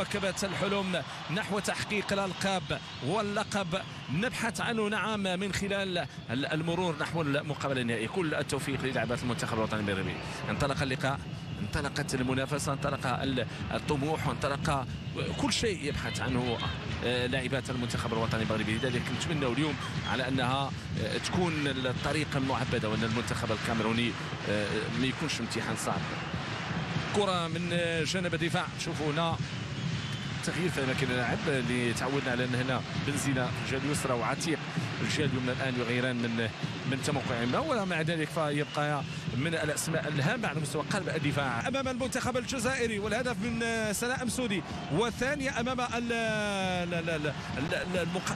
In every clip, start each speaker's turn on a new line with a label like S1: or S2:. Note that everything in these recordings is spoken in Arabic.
S1: مواكبة الحلم نحو تحقيق الألقاب واللقب نبحث عنه، نعم، من خلال المرور نحو المقابلة النهائية. كل التوفيق للاعبات المنتخب الوطني المغربي. انطلق اللقاء، انطلقت المنافسة، انطلق الطموح، وانطلق كل شيء يبحث عنه لاعبات المنتخب الوطني المغربي. لذلك نتمنى اليوم على أنها تكون الطريقة المعبدة، وأن المنتخب الكاميروني ما يكونش امتحان صعب. كرة من جانب الدفاع، شوفوا هنا تغيير في اماكن اللاعب اللي تعودنا على ان هنا بنزينا في الجهه اليسرى وعتيق الجهه اليمنى الان يغيران من تموقعهما، ومع ذلك فيبقى من الاسماء الهامه على مستوى قلب الدفاع امام المنتخب الجزائري. والهدف من سناء مسودي، والثانيه امام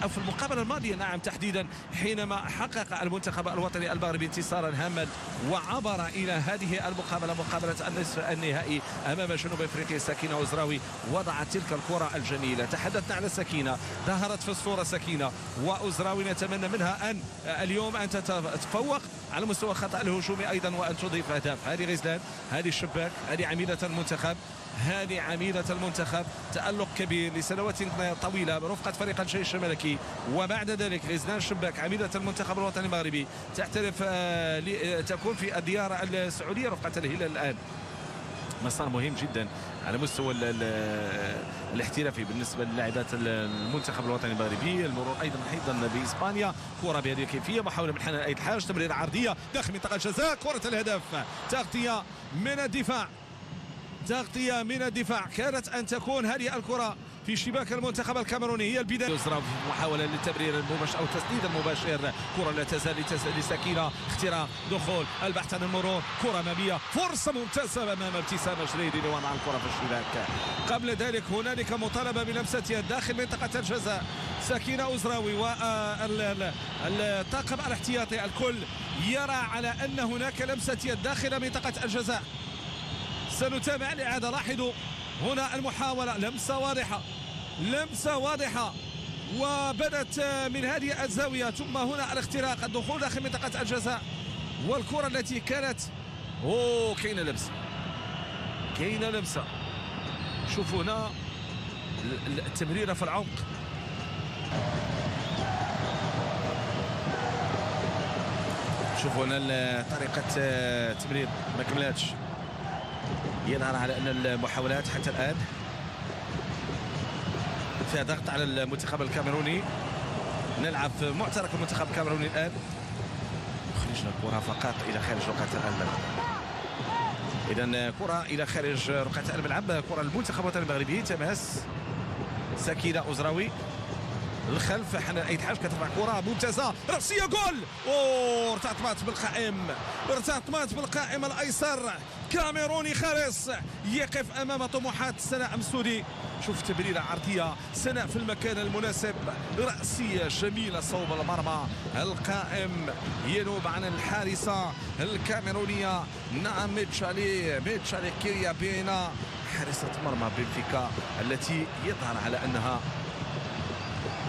S1: في المقابله الماضيه، نعم تحديدا، حينما حقق المنتخب الوطني المغربي انتصارا هاما وعبر الى هذه المقابله، مقابله النصف النهائي امام جنوب افريقيا. سكينه أزراوي وضعت تلك الكره الجميله. تحدثنا على سكينه، ظهرت في الصوره سكينه وأزراوي، نتمنى منها ان اليوم ان تتفوق على مستوى الخطا الهجومي ايضا، وان تضيف اهداف. هذه غزلان، هذه الشباك، هذه عميده المنتخب، هذه عميدة المنتخب، تألق كبير لسنوات طويلة برفقة فريق الجيش الملكي، وبعد ذلك غزلان شباك عميدة المنتخب الوطني المغربي تحترف تكون في الديار السعودية رفقة الهلال الآن. مسار مهم جدا على مستوى الاحترافي بالنسبه للاعبات المنتخب الوطني المغربي. المرور ايضا باسبانيا. كره بهذه الكيفيه، محاوله من حنان ايد الحاج، تمريره عرضيه داخل منطقه الجزاء، كره الهدف. تغطيه من الدفاع، تغطيه من الدفاع، كانت ان تكون هذه الكره في شباك المنتخب الكاميروني. هي البدايه. يزرع محاوله للتمرير المباشر او التسديد المباشر. كره لا تزال لسكينه، اختراق، دخول، البحث عن المرور، كره اماميه، فرصه ممتازه امام ابتسام جريدي لوضع الكره في الشباك. قبل ذلك هنالك مطالبه بلمسه يد داخل منطقه الجزاء. سكينه أزراوي والطاقم الاحتياطي الكل يرى على ان هناك لمسه يد داخل منطقه الجزاء. سنتابع الإعادة. لاحظوا هنا المحاولة، لمسة واضحة، لمسة واضحة، وبدت من هذه الزاوية، ثم هنا الاختراق، الدخول داخل منطقة الجزاء، والكرة التي كانت كاينة لمسة، كاينة لمسة. شوفوا هنا التمريرة في العمق، شوفوا هنا طريقة التمرير ما كملاتش. يظهر على ان المحاولات حتى الان فيها ضغط على المنتخب الكاميروني. نلعب في معترك المنتخب الكاميروني الان. خرجنا الكره فقط الى خارج رقعه الملعب. اذا كره الى خارج رقعه الملعب، كره المنتخب الوطني المغربي. تماس سكينه أزراوي الخلف، حنان ايد الحاج كترفع كره ممتازه، راسيه، جول. ارتطمت بالقائم، ارتطمت بالقائم الايسر. كاميروني خالص يقف امام طموحات سناء مسودي. شوف تمريره عرضيه، سناء في المكان المناسب، راسيه جميله صوب المرمى. القائم ينوب عن الحارسه الكاميرونيه، نعم، ميتشالي كيريا بينا، حارسه مرمى بنفيكا، التي يظهر على انها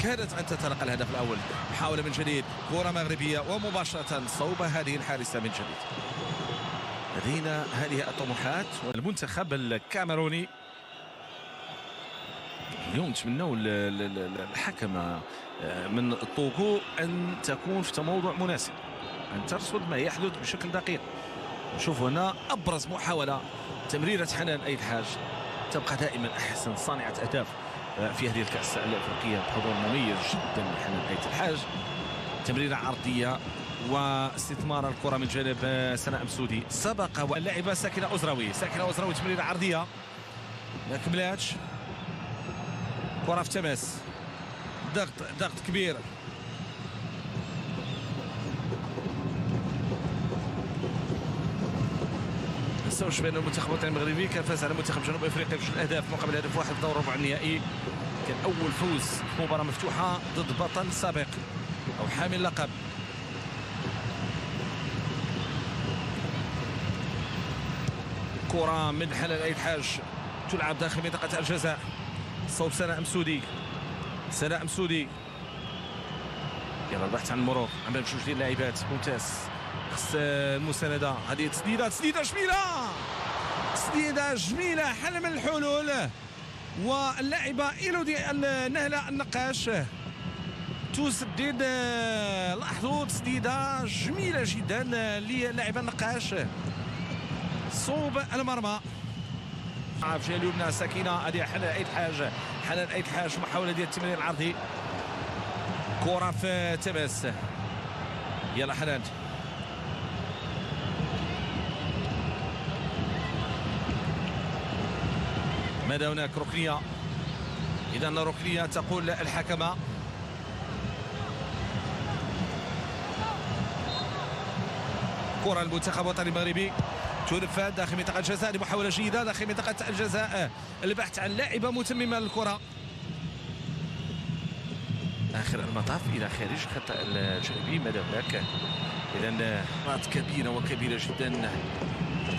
S1: كانت أن تتلقى الهدف الأول. محاولة من جديد، كرة مغربية ومباشرة صوب هذه الحارسة من جديد. لدينا هذه الطموحات. والمنتخب الكاميروني اليوم نتمنوا الحكم من طوكو أن تكون في تموضع مناسب، أن ترصد ما يحدث بشكل دقيق. نشوف هنا أبرز محاولة، تمريرة حنان أيد الحاج، تبقى دائما أحسن صانعة أهداف في هذه الكأس الأفريقية بحضور مميز جدا من حنان أيد الحاج. تمريرة عرضية واستثمار الكرة من جانب سناء مسودي. سبق اللاعبة سكينة أزراوي، تمريرة عرضية ما كملاتش، كرة في تماس، ضغط كبير. نساوش بان المنتخب الوطني المغربي كان فاز على منتخب جنوب افريقيا بجوج الاهداف مقابل هدف واحد في دور ربع النهائي. كان اول فوز في مباراه مفتوحه ضد بطل سابق او حامل لقب. كره من حنان ايد الحاج تلعب داخل منطقه الجزاء صوب سناء مسودي. يلا البحث عن المرور امام جوج ديال اللاعبات. ممتاز، خص المساندة. هذه تسديدة جميلة، حل من الحلول واللاعبة إيلودي نهلة النقاش تسدد. لاحظوا تسديدة جميلة جدا للاعبة النقاش صوب المرمى. في الجهة اليمنى سكينة، هذه حنان أيد حاج، حنان أيد حاج محاولة ديال التمرير العرضي، كرة في تماس. يلا حنان، ماذا هناك؟ ركنية، إذا ركنية تقول الحكمة. كرة المنتخب الوطني المغربي تنفذ داخل منطقة الجزاء لمحاولة جيدة داخل منطقة الجزاء، البحث عن لاعبة متممة للكرة. آخر المطاف إلى خارج خط الجانبي، ماذا هناك؟ إذا كرات كبيرة وكبيرة جدا.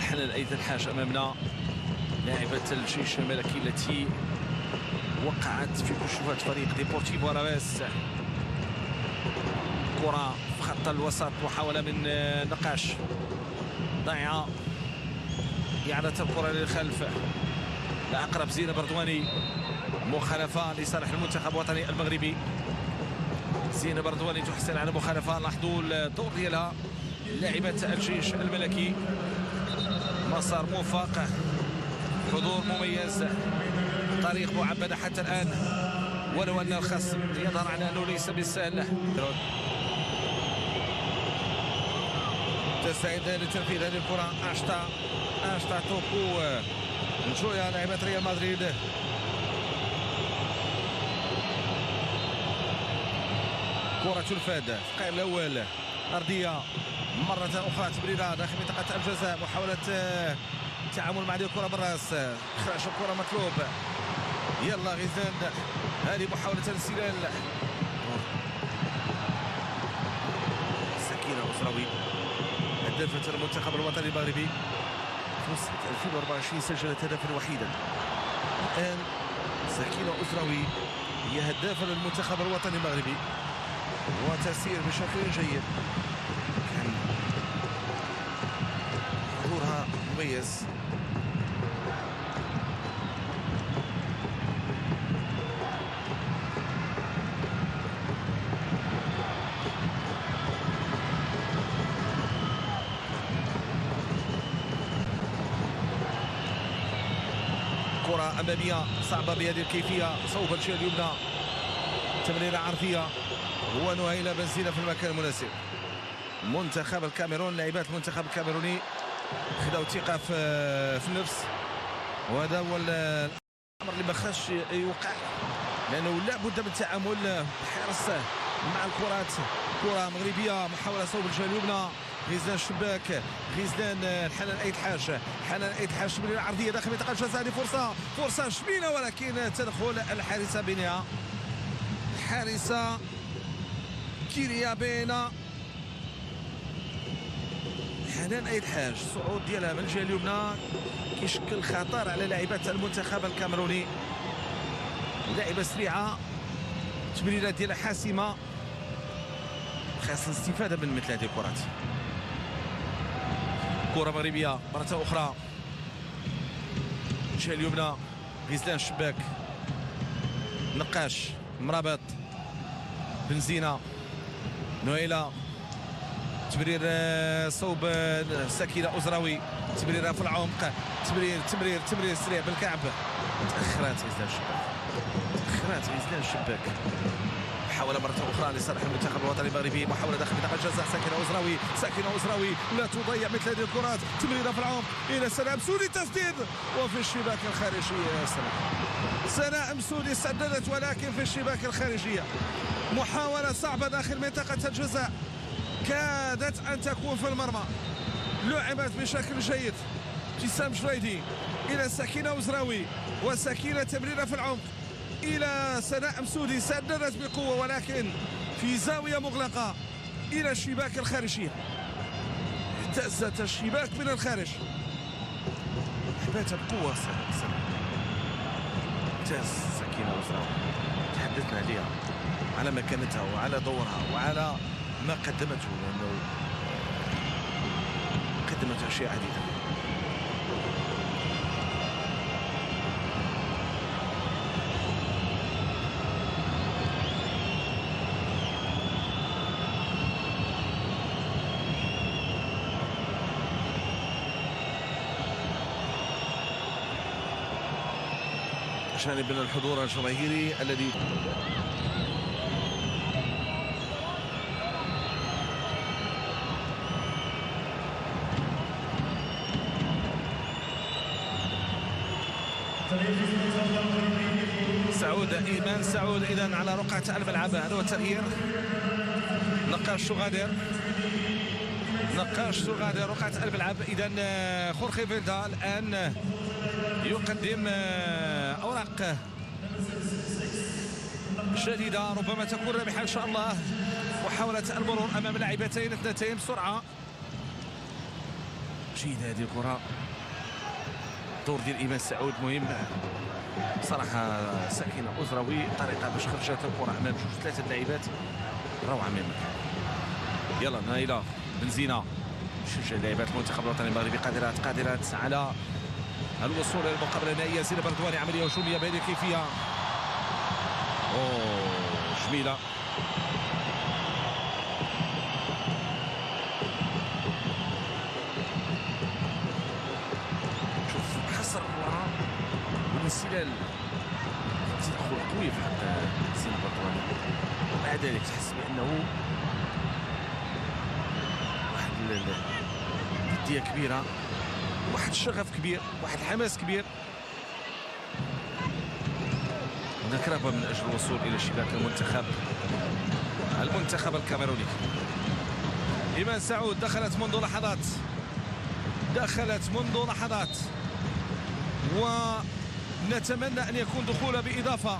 S1: حنان أيضا الحاج أمامنا، لاعبة الجيش الملكي التي وقعت في كشوفات فريق ديبورتيفو ألاويس. كرة في خط الوسط، محاولة من نقاش ضايعة، إعادة الكرة للخلف، الأقرب زينة بردواني، مخالفة لصالح المنتخب الوطني المغربي. زينة بردواني تحصل على مخالفة، لاحظوا الدور ديالها لاعبة الجيش الملكي. مسار موفق، حضور مميز، طريق معبدة حتى الآن، ولو أن الخصم يظهر على أنه ليس بالسهل. تستعد لتنفيذ هذه الكرة، أشتا توكو نجويا لاعبة ريال مدريد. كرة تنفذ في القائم الأول، أرضية مرة أخرى، تمريرة داخل منطقة الجزاء، محاولة التعامل مع هذه الكرة بالراس، إخراج الكرة مطلوب. يلا غزال، هذه محاولة الانسلال. سكينة أسروي هدافة المنتخب الوطني المغربي في 2024 سجلت هدفا وحيدا. الآن سكينة أسروي هي هدافة للمنتخب الوطني المغربي وتسير بشكل جيد، كان حضورها مميز. كرة أمامية صعبة بهذه الكيفية، صوب الجهة اليمنى، تمريرة عرضية، ونهيلة بنزينة في المكان المناسب. منتخب الكاميرون، لاعبات المنتخب الكاميروني خداو ثقة في النفس، وهذا هو الأمر اللي ما خاصش يوقع، لأنه لابد من التعامل بحرص مع الكرات. كرة مغربية، محاولة صوب الجهة اليمنى، غزلان الشباك، غزلان حنان أيد حاج، حنان أيد حاج من العرضية داخل منطقة الجزاء، فرصة شميلة، ولكن تدخل الحارسة بينها، الحارسة كيريا بينا. حنان أيد حاج الصعود ديالها من الجهة اليمنى كيشكل خطر على لاعبات المنتخب الكاميروني، لاعبة سريعة، التمريرات ديالها حاسمة، خاص الاستفادة من مثل هذه الكرات. كرة مغربية مرة أخرى، الجهة اليمنى، غزلان الشباك، نقاش، مرابط، بنزينة، نويلة، تمرير صوب سكينة أزراوي، تمريرها في العمق، تمرير سريع بالكعب، تأخرات غزلان الشباك، محاولة مرة أخرى لصالح المنتخب الوطني المغربي، محاولة داخل منطقة الجزاء، سكينة أزراوي لا تضيع مثل هذه الكرات، تمريرها في العمق إلى سناء مسودي، تسديد وفي الشباك الخارجية. سناء مسودي سددت ولكن في الشباك الخارجية. محاولة صعبة داخل منطقة الجزاء، كادت أن تكون في المرمى، لعبت بشكل جيد. ابتسام جريدي إلى سكينة أزراوي، وسكينة تمريرها في العمق إلى سناء مسودي، سددت بقوة ولكن في زاوية مغلقة إلى الشباك الخارجية، اهتزت الشباك من الخارج، لعبتها بقوة. ممتاز سكينة أزراوي، تحدثنا عليها على مكانتها وعلى دورها وعلى ما قدمته، لأنه قدمت أشياء عديدة. جانب من الحضور الجماهيري الذي سعود إيمان سعود إذن على رقعة الملعب. هذا هو التغيير. نقاش تغادر رقعة الملعب. إذن خورخي فيلدا الآن يقدم أوراق جديدة ربما تكون رابحة إن شاء الله. محاولة المرور أمام لاعبتين اثنتين بسرعة جيدة هذه الكرة. دور ديال إيمان سعود مهم صراحة. سكينة أزروي طريقة باش خرجت الكرة أمام جوج ثلاثة لاعبات روعة من المكان. يلا نايلة بنزينة شجع لاعبات المنتخب الوطني المغربي قادرات على الوصول إلى المقابلة النهائية. زينب بردواني عملية هجومية بهذه الكيفية. جميلة. شوف حصر الكرة والانسلال قوي في حق زينب بردواني. ومع ذلك تحس بأنه واحد الجدية كبيرة، واحد الشغف كبير، واحد الحماس كبير. هناك رغبة من أجل الوصول إلى شباك المنتخب الكاميروني. إيمان سعود دخلت منذ لحظات ونتمنى أن يكون دخول بإضافة.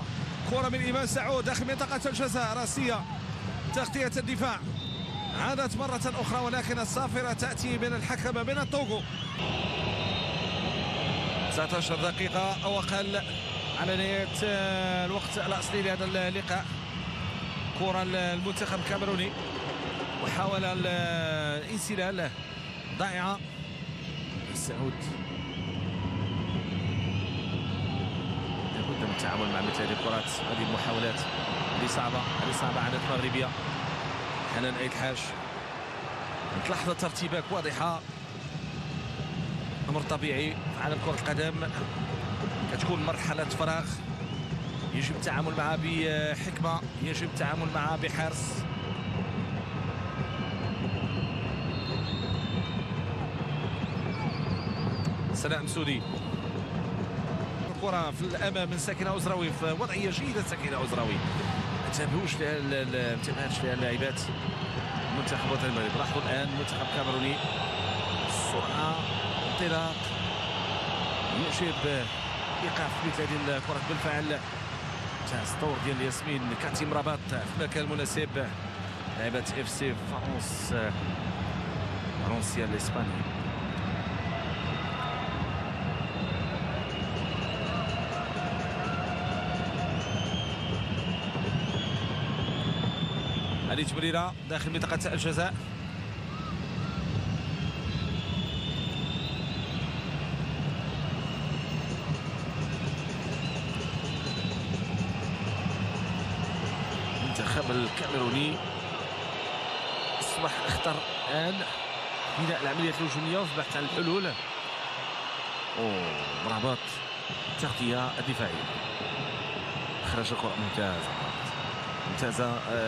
S1: كرة من إيمان سعود داخل منطقة الجزاء راسية تغطية الدفاع. عادت مرة أخرى ولكن الصافرة تأتي من الحكم من الطوغو. 19 دقيقة أو أقل على نهاية الوقت الأصلي لهذا اللقاء. كرة المنتخب الكاميروني وحاول الانسلال ضائعة. سعود لابد من التعامل مع مثل هذه الكرات، هذه المحاولات اللي صعبة على المغربية. حنان أيد الحاج تلاحظ ترتيبات واضحة. أمر طبيعي على كرة القدم، كتكون مرحلة فراغ يجب التعامل معها بحكمة، يجب التعامل معها بحرص. سناء مسودي الكرة في الأمام من سكينة أزروي في وضعية جيدة. سكينة أزروي ما انتبهتش فيها اللاعبات المنتخب الوطني المغربي. لاحظوا الآن المنتخب الكاميروني السرعة، انطلاق، يجب ايقاف مثل هذه الكرة بالفعل. ممتاز دور ديال ياسمين كاتيم رباط في المكان المناسب. لاعبة اف سي فرنسيا الاسباني. هذه تمريرة داخل منطقة الجزاء. المنتخب الكاميروني اصبح اخطر الان بناء العمليات الهجوميه والبحث عن الحلول. مرابط التغطيه الدفاعيه، خرج الكره ممتازه.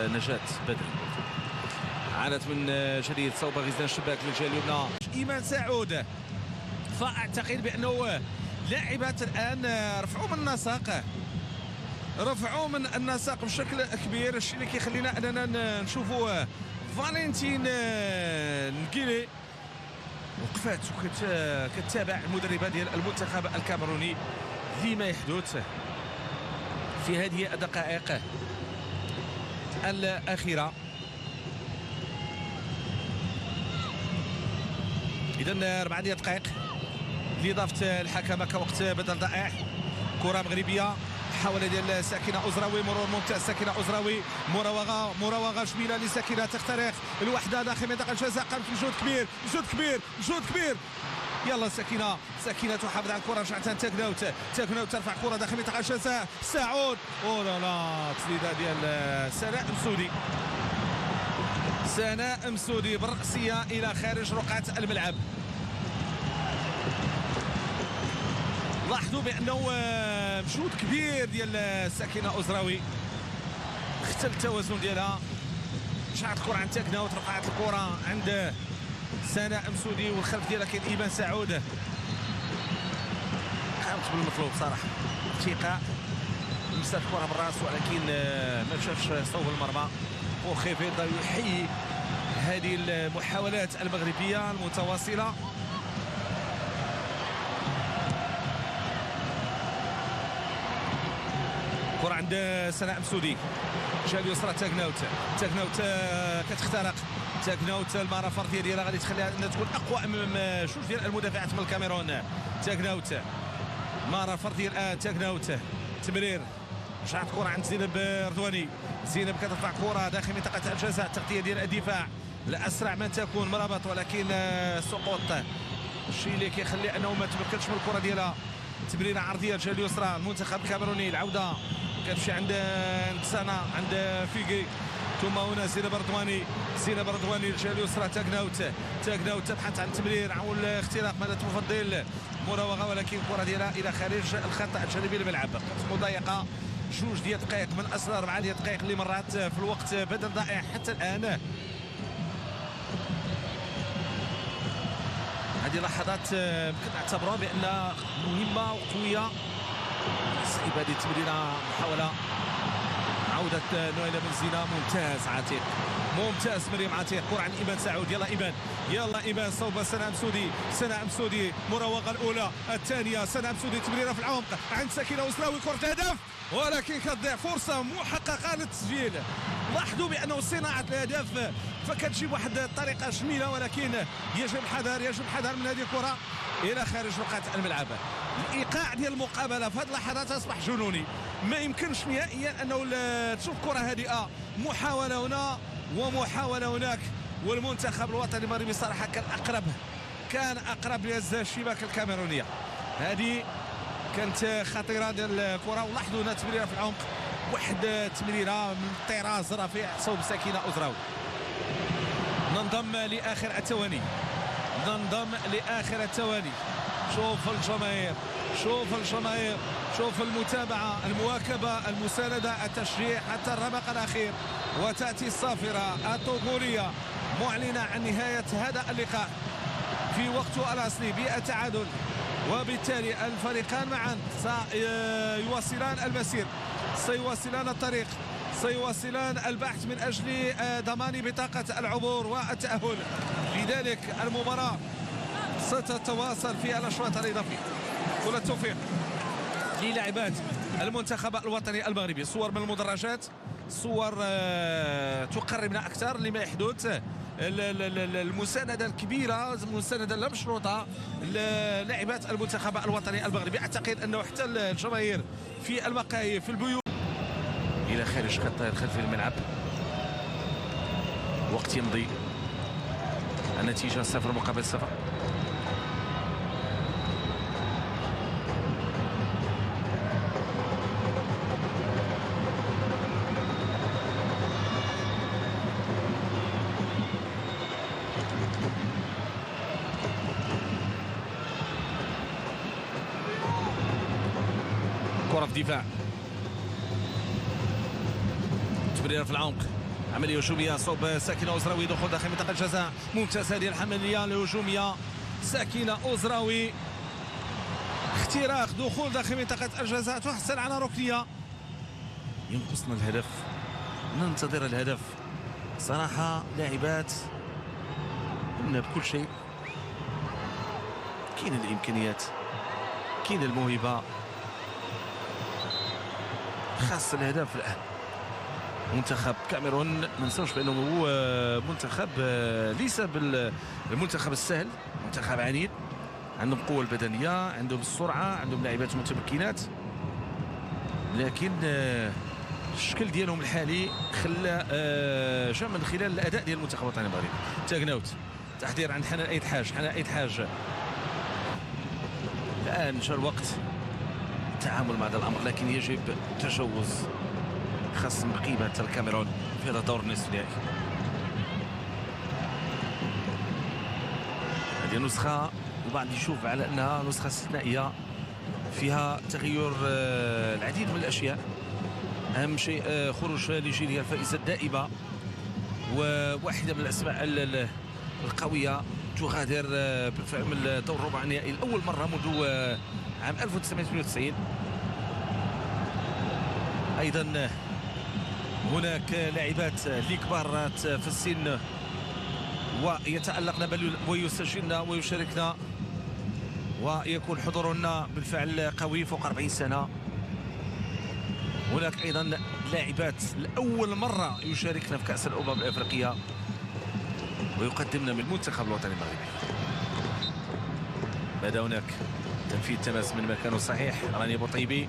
S1: نجاة بدري عانت من جديد صوب غزلان الشباك للجهه اليمنى. ايمان سعود، فاعتقد بانه لاعبات الان رفعوا من النسق بشكل كبير، الشيء اللي كيخلينا اننا نشوفوا فالنتين نكيلي وقفات وكتتابع المدربه ديال المنتخب الكاميروني لما يحدث في هذه الدقائق الأخيرة. إذا 4 دقائق لإضافة الحكم كوقت بدل ضائع. كرة مغربية، محاولة ديال سكينة أزروي، مرور ممتاز سكينة أزروي، مراوغة جميلة لسكينة تخترق الوحدة داخل منطقة الجزاء. قامت بجهد كبير. يلا سكينة تحافظ على الكرة. رجعت تكناوت ترفع كرة داخل منطقة الجزاء. سعود لا تسديدة ديال سناء مسودي بالرأسية إلى خارج رقعة الملعب. لاحظوا بانه مجهود كبير ديال سكينه أزراوي، اختل التوازن ديالها، رجعت الكره عند تاكناوت، رفعت الكره عند سناء مسودي، والخلف ديالها كاين ايمان سعود. قامت بالمطلوب صراحه، ارتقاء، مسات الكره بالراس ولكن ما شافش صوب المرمى. وخيفي يحيي هذه المحاولات المغربيه المتواصله. كرة عند سناء مسودي، جهه اليسرى تاكناوت كتخترق تاكناوت، المهاره الفرديه ديالها غادي تخليها انها تكون اقوى امام جوج ديال المدافعات من الكاميرون. تاكناوت المهاره الفرديه الان، تاكناوت تمرير، رجعت كرة عند زينب رضواني، زينب كترفع كرة داخل منطقة الجزاء، تغطية ديال الدفاع الأسرع من تكون مرابط، ولكن سقوط الشيء اللي كيخلي أنه ما تمكنش من الكرة ديالها. تمريرة عرضية جهة اليسرى المنتخب الكاميروني، العودة كتمشي عند سانا، عند فيغي، ثم هنا زينب رضواني الجهة اليسرى. تاكناوت تبحث عن تمرير او الاختراق، ماذا تفضل؟ مراوغة، ولكن الكرة ديالها إلى خارج الخط الجانبي الملعب. مضايقة، جوج ديال الدقائق من اصل 4 ديال الدقائق اللي مرات في الوقت بدل ضائع حتى الان. هذه لحظات يمكن نعتبرها بان مهمه وقويه. صعيبه هذه التمريره، محاوله عوده نويله بن زينه، ممتاز عتيق، ممتاز مريم عتيق. كره عن ايمان سعود، يلا ايمان صوب سناء مسودي، مراوغه الاولى، الثانيه سناء مسودي، تمريره في العمق عند سكينه أزراوي، كره هدف ولكن كتضيع فرصه محققه للتسجيل. لاحظوا بانه صناعه الهدف فكتجيب واحد الطريقه جميله، ولكن يجب الحذر من هذه الكره الى خارج نقاط الملعب. الايقاع ديال المقابله في هذه اللحظات اصبح جنوني، ما يمكنش نهائيا انه تشوف كره هادئه، محاوله هنا ومحاوله هناك، والمنتخب الوطني المغربي صراحه كان اقرب للشباك الكاميرونيه. هذه كانت خطيره ديال الكره، ولاحظوا هنا تمريره في العمق، واحد تمريره من طراز رفيع صوب سكينه أزراوي. ننضم لاخر الثواني، شوف الجماهير، شوف المتابعه، المواكبه، المسانده، التشجيع حتى الرمق الاخير، وتاتي الصافره الطوغوريه معلنه عن نهايه هذا اللقاء في وقته الاصلي بالتعادل، وبالتالي الفريقان معا سيواصلان المسير، سيواصلان الطريق، سيواصلان البحث من اجل ضمان بطاقه العبور والتاهل. لذلك المباراه ستتواصل في الاشواط الاضافيه. كل التوفيق للاعبات المنتخب الوطني المغربي. صور من المدرجات، صور تقربنا اكثر لما يحدث، المسانده الكبيره، المسانده المشروطه للاعبات المنتخب الوطني المغربي. اعتقد انه حتى الجماهير في المقاهي، في البيوت، الى خارج خط الخلفي الملعب. وقت يمضي، النتيجه 0 مقابل 0. كرة في دفاع، تمريرة في العمق، عملية هجومية صوب سكينة أزراوي، دخول داخل منطقة الجزاء، ممتاز هذه العملية الهجومية. سكينة أزراوي، اختراق، دخول داخل منطقة الجزاء، تحصل على ركنية. ينقصنا الهدف، ننتظر الهدف. صراحة لاعبات قمنا بكل شيء، كاين الإمكانيات، كاين الموهبة، خاص الهدف الآن. منتخب كاميرون ما ننساوش بانه هو منتخب ليس بالمنتخب السهل، منتخب عنيد، عندهم القوه البدنيه، عندهم السرعه، عندهم لاعبات متمكنات، لكن الشكل ديالهم الحالي خلى جاء من خلال الاداء ديال المنتخب الوطني المغربي. تاكناوت، تحضير عند حنان أيد حاج. الان جاء الوقت التعامل مع هذا الامر، لكن يجب تجاوز خاص بقيمة الكاميرون في هذا الدور النصف النهائي. هذه نسخة البعض يشوف على انها نسخة استثنائية فيها تغير العديد من الاشياء. اهم شيء خروج نيجيريا الفائزه الدائمه، وواحده من الاسماء القويه تغادر بالفعل من دور ربع النهائي لاول مره منذ عام 1998. ايضا هناك لاعبات اللي كبارات في السن ويتألقن بل ويسجلن ويشاركن ويكون حضورنا بالفعل قوي فوق 40 سنة. هناك أيضا لاعبات لأول مرة يشاركن في كأس الأمم الأفريقية ويقدمن من المنتخب الوطني المغربي. بدا هناك تنفيذ تماس من مكانه الصحيح. رانيا بوطيبي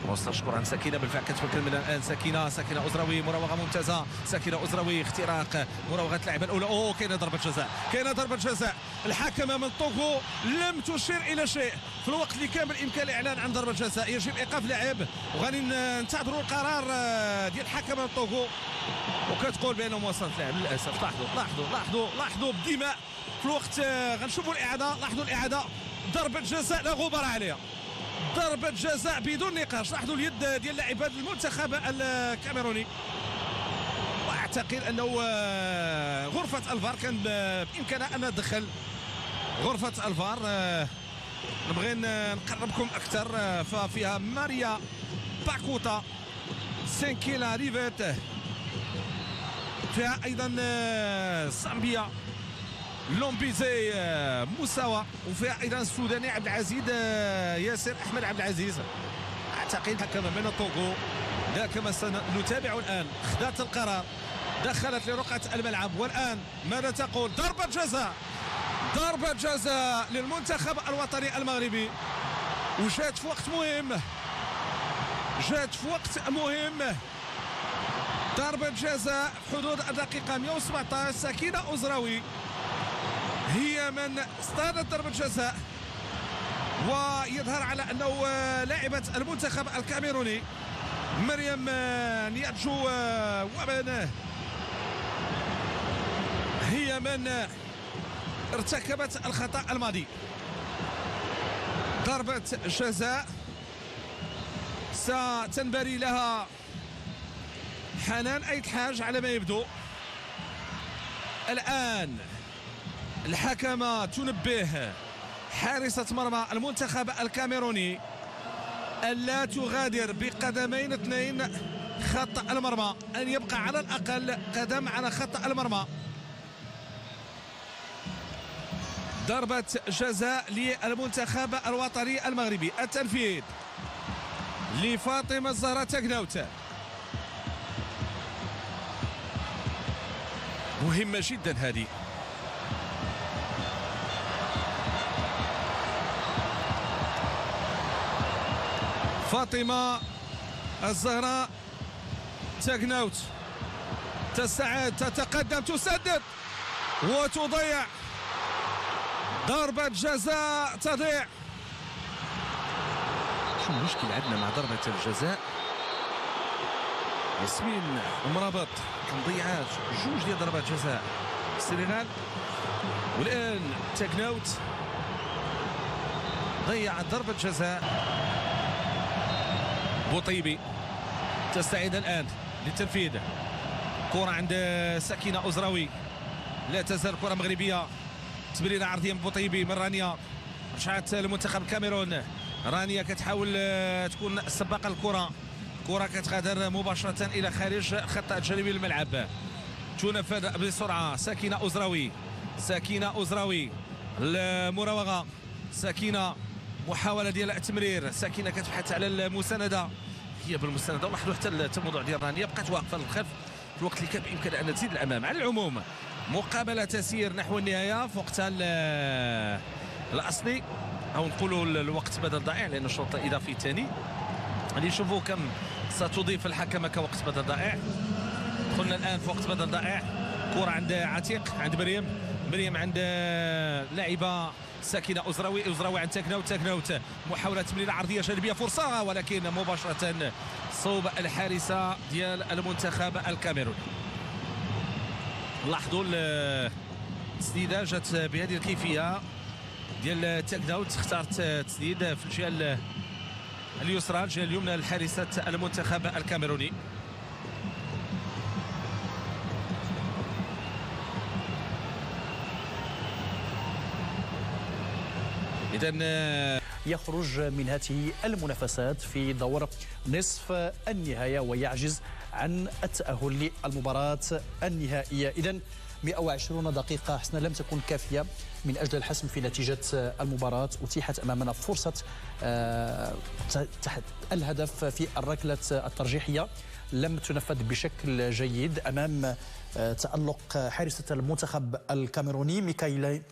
S1: مستشكر عن سكينه، بالفعل كتفكر من الان سكينه أزراوي، مراوغه ممتازه. سكينه أزراوي اختراق مراوغه اللاعبه الاولى. كاينه ضربه جزاء. الحكمه من طوغو لم تشير الى شيء في الوقت اللي كان بالامكان الاعلان عن ضربه جزاء. يجب ايقاف لاعب وغادي ننتظروا القرار ديال الحكمه من طوغو وكتقول بانه وصلت لاعب. للاسف لاحظوا بالدماء في الوقت. غنشوفوا الاعاده. لاحظوا الاعاده. ضربه جزاء لا غبار عليها، ضربة جزاء بدون نقاش. لاحظوا اليد ديال لاعبات المنتخب الكاميروني. واعتقد انه غرفة الفار كان بامكانها ان تدخل غرفة الفار. نبغي نقربكم اكثر. ففيها ماريا باكوتا، سينكيلا ريفيت، فيها ايضا سامبيا لومبيزي موساوا، وفيها ايضا السوداني عبد العزيز ياسر احمد عبد العزيز. اعتقد حكم من طوغو لا كما سنتابع الان خذت القرار، دخلت لرقعة الملعب. والان ماذا تقول؟ ضربة جزاء للمنتخب الوطني المغربي، وجات في وقت مهم. ضربة جزاء في حدود الدقيقة 117. سكينة أزراوي هي من اصطادت ضربة جزاء، ويظهر على انه لاعبة المنتخب الكاميروني مريم نياتجو ومن هي من ارتكبت الخطأ الماضي. ضربة جزاء ستنبري لها حنان أيت حاج على ما يبدو. الآن الحكمة تنبه حارسة مرمى المنتخب الكاميروني ألا تغادر بقدمين اثنين خط المرمى، أن يبقى على الأقل قدم على خط المرمى. ضربة جزاء للمنتخب الوطني المغربي. التنفيذ لفاطمة الزهراء تاكناوت. مهمة جدا هذه. فاطمة الزهراء تاكناوت تستعد، تتقدم، تسدد وتضيع. ضربة جزاء تضيع. شو المشكل عندنا مع ضربة الجزاء؟ ياسمين مرابط مضيعات جوج ديال ضربات جزاء السنغال. والآن تاكناوت ضيع ضربة جزاء. بوطيبي تستعيد الآن للتنفيذ. كرة عند سكينة أزراوي، لا تزال كرة مغربية. تمريرة عرضية من بوطيبي من رانيا. رجعت المنتخب الكاميرون. رانيا كتحاول تكون سباقة الكرة. كرة كتغادر مباشرة إلى خارج الخط الجانبي للملعب. تنفذ بسرعة. سكينة أزراوي المراوغة. سكينة محاولة ديال التمرير. سكينة كتبحث على المساندة، هي بالمساندة. ولاحظوا حتى التموضع ديال رانيا بقات واقفة للخلف في الوقت اللي كان بإمكانها أن تزيد الأمام. على العموم مقابلة تسير نحو النهاية في وقتها الأصلي، أو نقولوا الوقت بدل ضائع، لأن الشوط الإضافي الثاني اللي نشوفوا كم ستضيف الحكمة كوقت بدل ضائع. دخلنا الآن في وقت بدل ضائع. كرة عند عتيق، عند مريم عند لاعبة سكينة أزراوي عند تاكناوت. محاولة تمريرة عرضية جانبية، فرصة ولكن مباشرة صوب الحارسة ديال المنتخب الكاميروني. لاحظوا التسديدة جات بهذه الكيفية ديال تاك اوت، اختارت تسديد في الجهه اليسرى، الجهه اليمنى لحارسه المنتخب الكاميروني. إذن
S2: يخرج من هذه المنافسات في دور نصف النهاية ويعجز عن التأهل للمباراة النهائية. إذن 120 دقيقة حسنا لم تكن كافية من أجل الحسم في نتيجة المباراة. أتيحت أمامنا فرصة الهدف في الركلة الترجيحية، لم تنفذ بشكل جيد أمام تألق حارسة المنتخب الكاميروني ميكايل